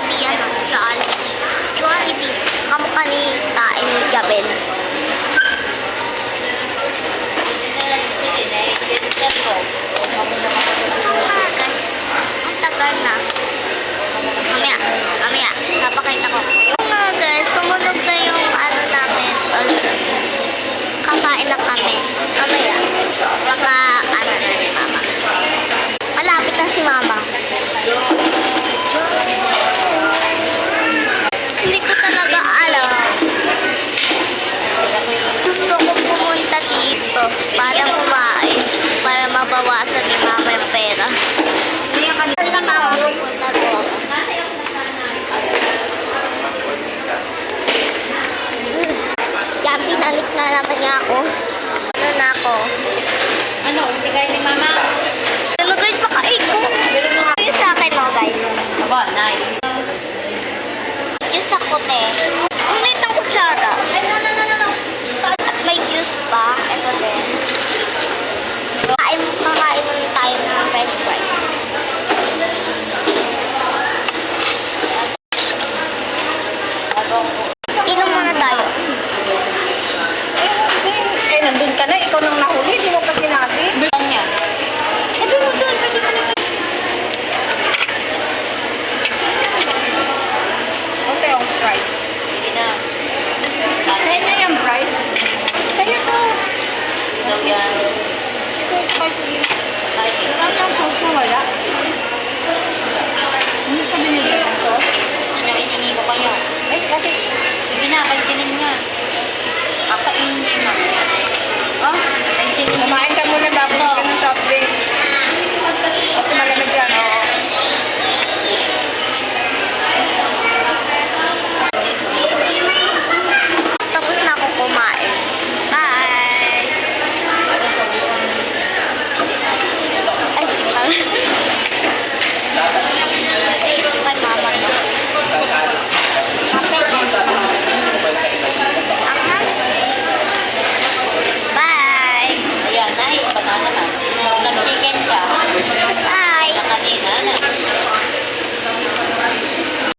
Jollibee yan. Jollibee. Jollibee. Kamukha ni Tae ni Jabel. So nga guys, ang tagal na. Mamaya, papakita ko. So nga guys, tumunog na yung ano namin. Kakain na kami. Mamaya, baka ano na ni mama. Malapit na si mama. Hindi ko talaga alam. Gusto ko pumunta dito para kumain. Para mabawasan ni mama yung pera. Sa mama pupunta ko. Yan, pinalit na naman niya ako. Ano na ako? Ano? Bigay ni mama? Ano guys, makain ko. Yung sa akin mo guys. Aba, nay. Juice ako te. Ang liit ng kutsara. At may juice pa. Ito din.